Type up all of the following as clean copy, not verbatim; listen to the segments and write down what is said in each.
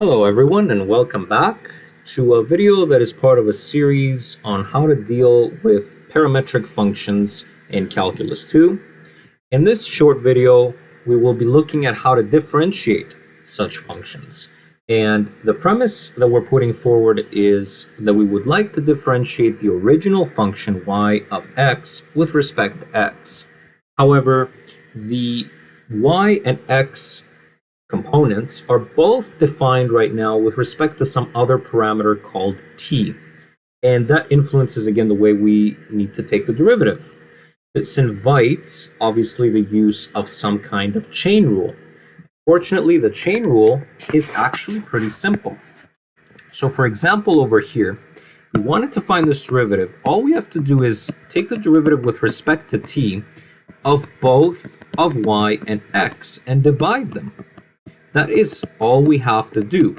Hello everyone and welcome back to a video that is part of a series on how to deal with parametric functions in Calculus 2. In this short video, we will be looking at how to differentiate such functions. And the premise that we're putting forward is that we would like to differentiate the original function y of x with respect to x. However, the y and x components are both defined right now with respect to some other parameter called t. And that influences, again, the way we need to take the derivative. This invites, obviously, the use of some kind of chain rule. Fortunately, the chain rule is actually pretty simple. So, for example, over here, if we wanted to find this derivative, all we have to do is take the derivative with respect to t of both of y and x and divide them. That is all we have to do.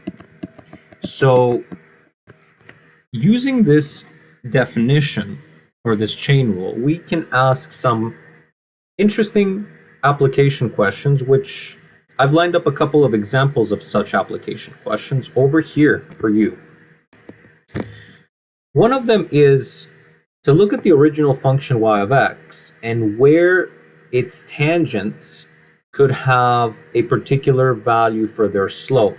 So using this definition or this chain rule, we can ask some interesting application questions, which I've lined up a couple of examples of such application questions over here for you. One of them is to look at the original function y of x and where its tangents could have a particular value for their slope.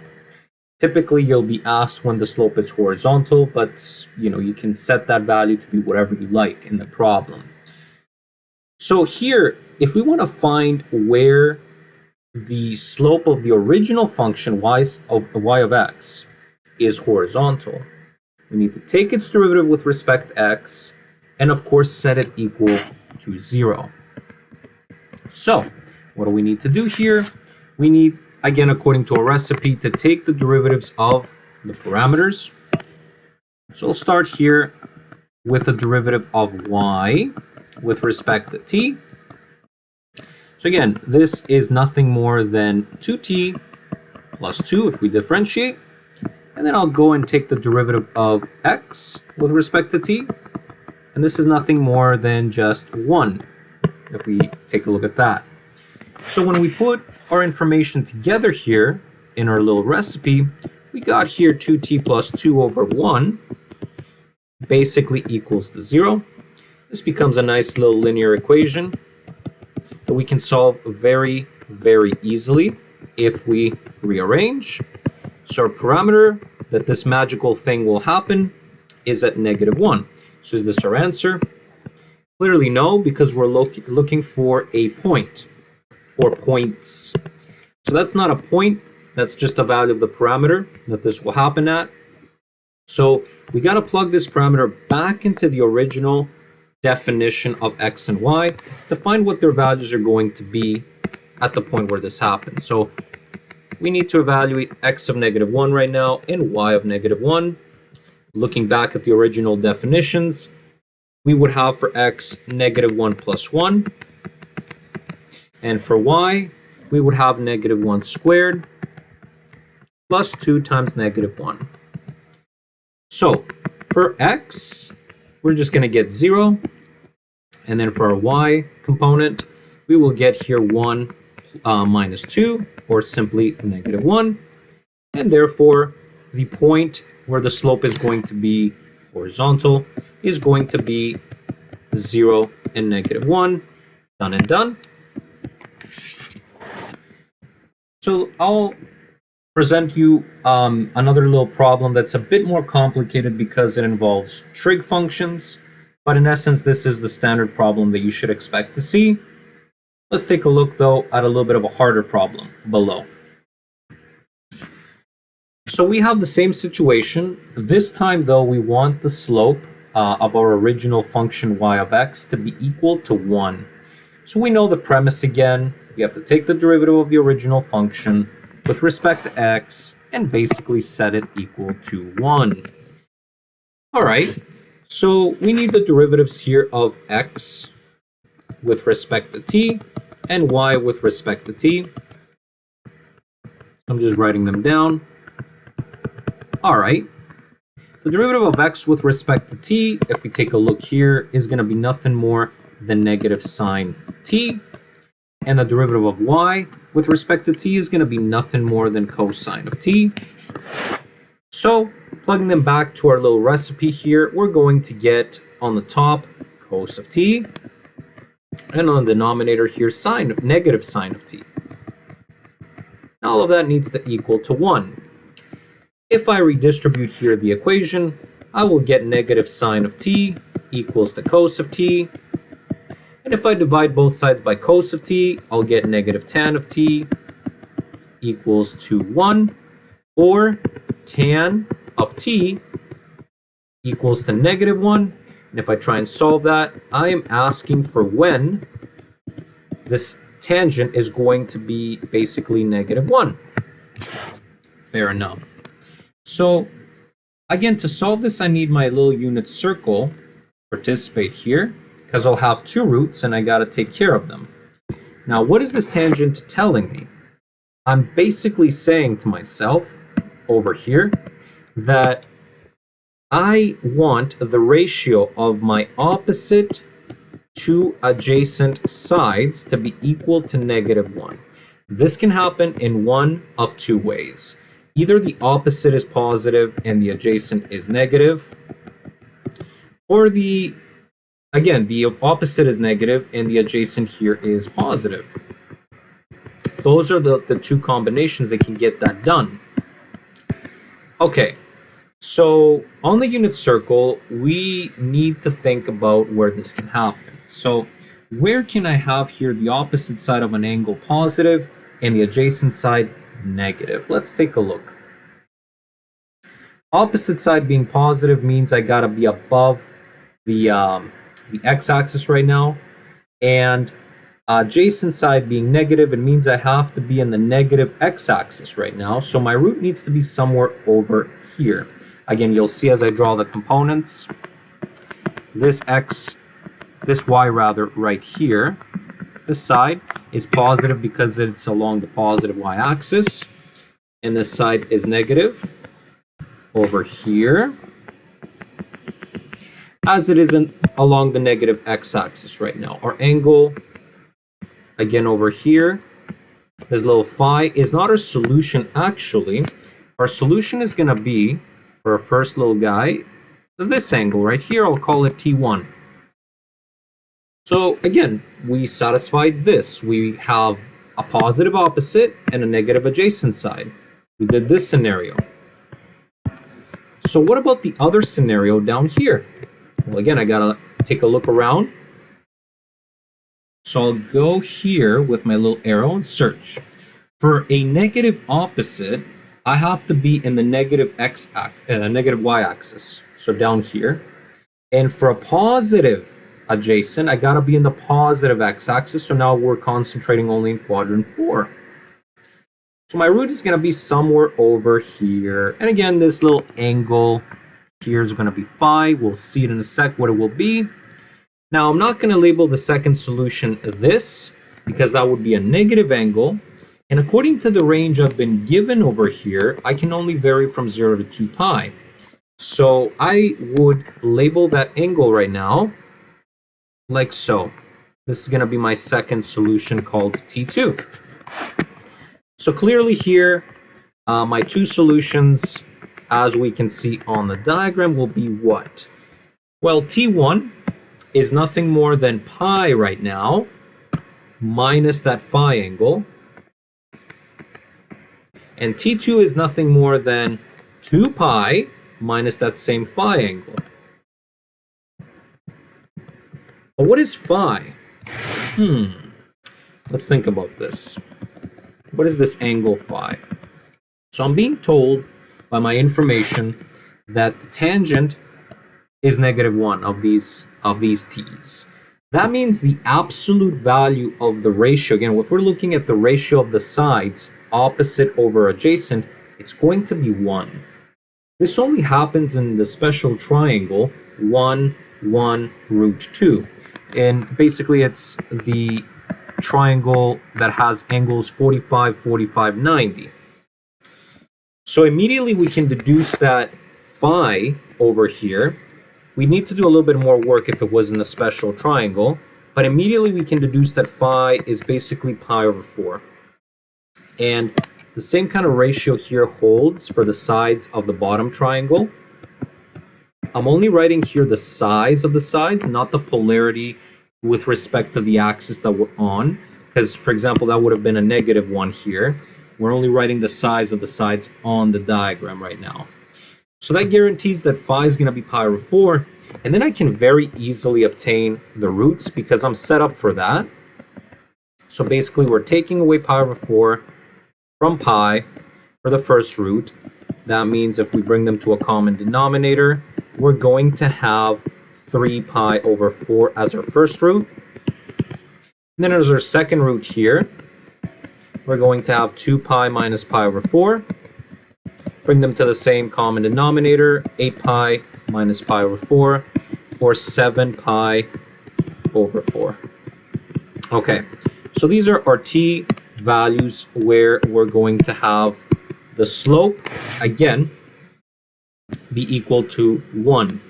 Typically, you'll be asked when the slope is horizontal, but you can set that value to be whatever you like in the problem. So here, if we want to find where the slope of the original function y of x is horizontal, we need to take its derivative with respect to x and of course set it equal to 0. So what do we need to do here? We need, again, according to a recipe, to take the derivatives of the parameters. So we'll start here with a derivative of y with respect to t. So again, this is nothing more than 2t plus 2 if we differentiate. And then I'll go and take the derivative of x with respect to t. And this is nothing more than just 1 if we take a look at that. So when we put our information together here in our little recipe, we got here 2t plus 2 over 1 basically equals to 0. This becomes a nice little linear equation that we can solve very, very easily if we rearrange. So our parameter that this magical thing will happen is at -1. So is this our answer? Clearly no, because we're looking for a point. Or points. So that's not a point, that's just a value of the parameter that this will happen at. So we got to plug this parameter back into the original definition of x and y to find what their values are going to be at the point where this happens. So we need to evaluate x of -1 right now and y of -1. Looking back at the original definitions, we would have for x -1 plus 1. And for y, we would have -1 squared plus 2 times -1. So for x, we're just going to get 0. And then for our y component, we will get here 1 minus 2, or simply -1. And therefore, the point where the slope is going to be horizontal is going to be 0 and -1. Done and done. So I'll present you another little problem that's a bit more complicated because it involves trig functions, but in essence, this is the standard problem that you should expect to see. Let's take a look, though, at a little bit of a harder problem below. So we have the same situation. This time, though, we want the slope of our original function y of x to be equal to 1. So we know the premise again. You have to take the derivative of the original function with respect to x and basically set it equal to 1. All right, so we need the derivatives here of x with respect to t and y with respect to t. I'm just writing them down. All right, the derivative of x with respect to t, if we take a look here, is going to be nothing more than negative sine t. And the derivative of y with respect to t is going to be nothing more than cosine of t. So plugging them back to our little recipe here, we're going to get on the top cos of t, and on the denominator here negative sine of t. All of that needs to equal to 1. If I redistribute here the equation, I will get negative sine of t equals to cos of t. And if I divide both sides by cos of t, I'll get negative tan of t equals to 1. Or tan of t equals to negative 1. And if I try and solve that, I am asking for when this tangent is going to be basically negative 1. Fair enough. So again, to solve this, I need my little unit circle participate here, because I'll have two roots and I got to take care of them. Now, what is this tangent telling me? I'm basically saying to myself over here that I want the ratio of my opposite two adjacent sides to be equal to negative 1. This can happen in one of two ways. Either the opposite is positive and the adjacent is negative, or the opposite is negative and the adjacent here is positive. Those are the two combinations that can get that done. Okay, so on the unit circle, we need to think about where this can happen. So where can I have here the opposite side of an angle positive and the adjacent side negative? Let's take a look. Opposite side being positive means I gotta be above the x-axis right now, and adjacent side being negative, it means I have to be in the negative x-axis right now, so my root needs to be somewhere over here. Again, you'll see as I draw the components, this y right here, this side is positive because it's along the positive y-axis, and this side is negative over here, as it isn't along the negative x-axis right now. Our angle, again over here, this little phi is not our solution actually. Our solution is going to be, for our first little guy, this angle right here, I'll call it T1. So again, we satisfied this. We have a positive opposite and a negative adjacent side. We did this scenario. So what about the other scenario down here? Well, again, I gotta take a look around. So I'll go here with my little arrow and search. For a negative opposite, I have to be in the negative negative y-axis, so down here. And for a positive adjacent, I gotta be in the positive x-axis, so now we're concentrating only in quadrant 4. So my root is gonna be somewhere over here. And again, this little angle here is gonna be phi. We'll see it in a sec what it will be. Now, I'm not gonna label the second solution this, because that would be a negative angle. And according to the range I've been given over here, I can only vary from 0 to 2 pi. So I would label that angle right now like so. This is going to be my second solution called T2. So clearly here, my two solutions, as we can see on the diagram, will be what? Well, T1 is nothing more than pi right now, minus that phi angle. And T2 is nothing more than 2 pi minus that same phi angle. But what is phi? Let's think about this. What is this angle phi? So I'm being told by my information that the tangent is -1 of these t's. That means the absolute value of the ratio, again, if we're looking at the ratio of the sides, opposite over adjacent, it's going to be 1. This only happens in the special triangle 1, 1, root 2. And basically it's the triangle that has angles 45, 45, 90. So immediately we can deduce that phi over here. We need to do a little bit more work if it was in a special triangle, but immediately we can deduce that phi is basically pi over 4. And the same kind of ratio here holds for the sides of the bottom triangle. I'm only writing here the size of the sides, not the polarity with respect to the axis that we're on, because, for example, that would have been a -1 here. We're only writing the size of the sides on the diagram right now. So that guarantees that phi is going to be pi over 4, and then I can very easily obtain the roots because I'm set up for that. So basically, we're taking away pi over 4 from pi for the first root. That means if we bring them to a common denominator, we're going to have 3 pi over 4 as our first root. And then as our second root here, we're going to have 2 pi minus pi over 4. Bring them to the same common denominator, 8 pi minus pi over 4, or 7 pi over 4. Okay, so these are our t values where we're going to have the slope, again, be equal to 1.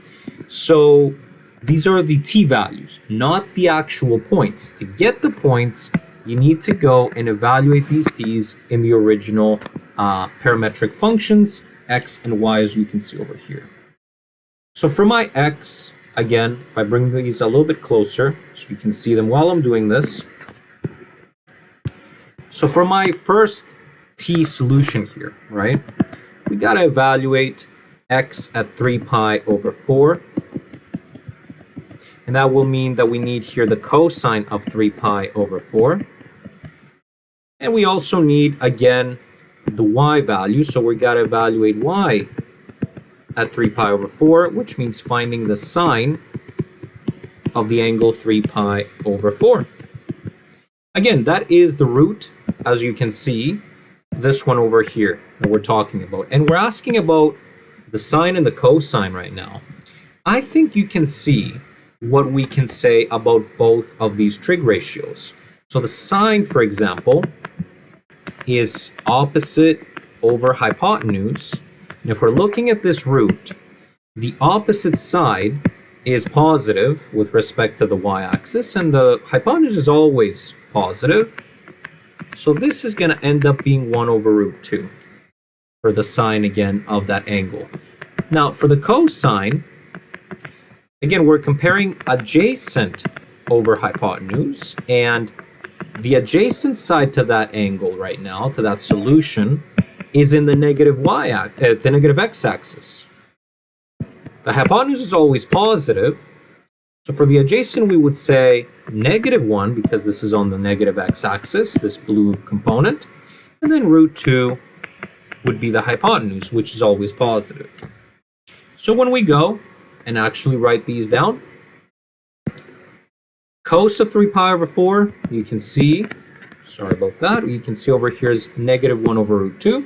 So these are the t values, not the actual points. To get the points, you need to go and evaluate these t's in the original parametric functions, x and y, as you can see over here. So for my x, again, if I bring these a little bit closer so you can see them while I'm doing this. So for my first t solution here, right, we got to evaluate x at 3 pi over 4. And that will mean that we need here the cosine of 3 pi over 4. And we also need, again, the y value. So we got to evaluate y at 3 pi over 4, which means finding the sine of the angle 3 pi over 4. Again, that is the root, as you can see, this one over here that we're talking about. And we're asking about the sine and the cosine right now. I think you can see what we can say about both of these trig ratios. So the sine, for example, is opposite over hypotenuse. And if we're looking at this root, the opposite side is positive with respect to the y-axis, and the hypotenuse is always positive. So this is going to end up being 1 over root 2 for the sine, again, of that angle. Now, for the cosine, again, we're comparing adjacent over hypotenuse, and the adjacent side to that angle right now, to that solution, is in the negative x-axis. The hypotenuse is always positive, so for the adjacent we would say -1 because this is on the negative x-axis, this blue component, and then root 2 would be the hypotenuse, which is always positive. So when we go and actually write these down, cos of 3 pi over 4, you can see, sorry about that, you can see over here is -1 over root 2.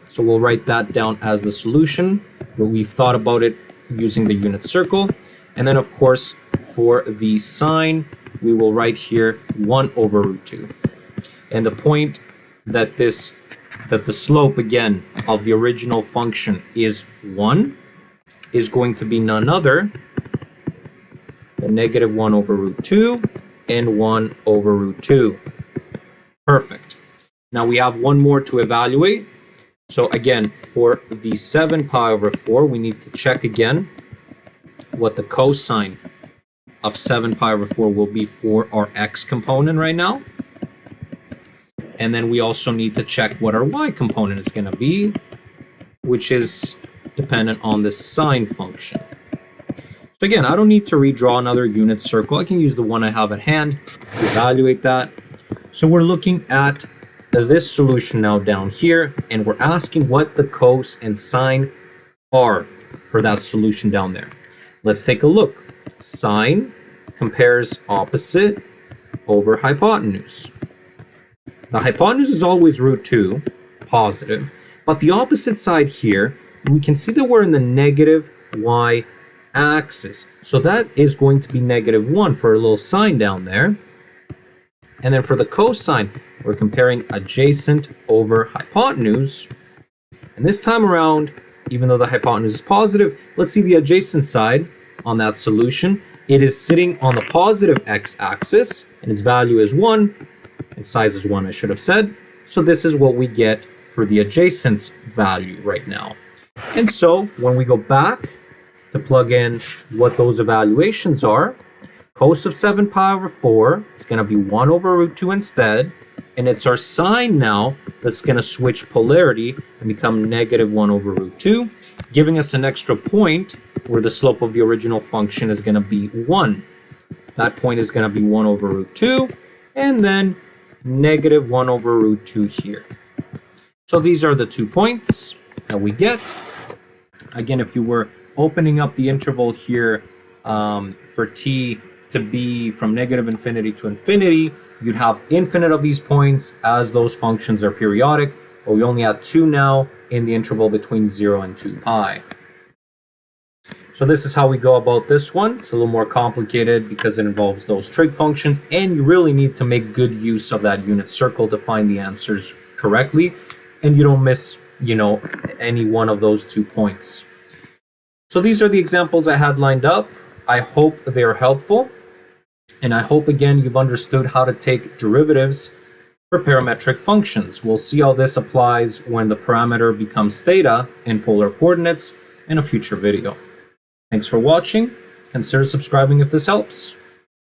So we'll write that down as the solution, but we've thought about it using the unit circle. And then, of course, for the sine, we will write here 1 over root 2. And the point that the slope, again, of the original function is 1 is going to be none other the -1 over root 2 and 1 over root 2. Perfect. Now we have one more to evaluate. So again, for the 7 pi over 4, we need to check again what the cosine of 7 pi over 4 will be for our x component right now. And then we also need to check what our y component is going to be, which is dependent on the sine function. So again, I don't need to redraw another unit circle. I can use the one I have at hand to evaluate that. So we're looking at this solution now down here, and we're asking what the cos and sine are for that solution down there. Let's take a look. Sine compares opposite over hypotenuse. The hypotenuse is always root 2, positive, but the opposite side here, we can see that we're in the negative y-axis. So that is going to be -1 for a little sine down there. And then for the cosine, we're comparing adjacent over hypotenuse. And this time around, even though the hypotenuse is positive, let's see the adjacent side on that solution. It is sitting on the positive x-axis, and its value is 1. Its size is 1, I should have said. So this is what we get for the adjacent value right now. And so when we go back to plug in what those evaluations are, cos of 7 pi over 4 is going to be 1 over root 2 instead. And it's our sine now that's going to switch polarity and become negative 1 over root 2, giving us an extra point where the slope of the original function is going to be 1. That point is going to be 1 over root 2, and then negative 1 over root 2 here. So these are the 2 points that we get. Again, if you were opening up the interval here for t to be from negative infinity to infinity, you'd have infinite of these points as those functions are periodic, but we only have 2 now in the interval between 0 and 2 pi. So this is how we go about this one. It's a little more complicated because it involves those trig functions, and you really need to make good use of that unit circle to find the answers correctly, and you don't miss, any one of those 2 points. So these are the examples I had lined up. I hope they are helpful, and I hope, again, you've understood how to take derivatives for parametric functions. We'll see how this applies when the parameter becomes theta in polar coordinates in a future video. Thanks for watching. Consider subscribing if this helps.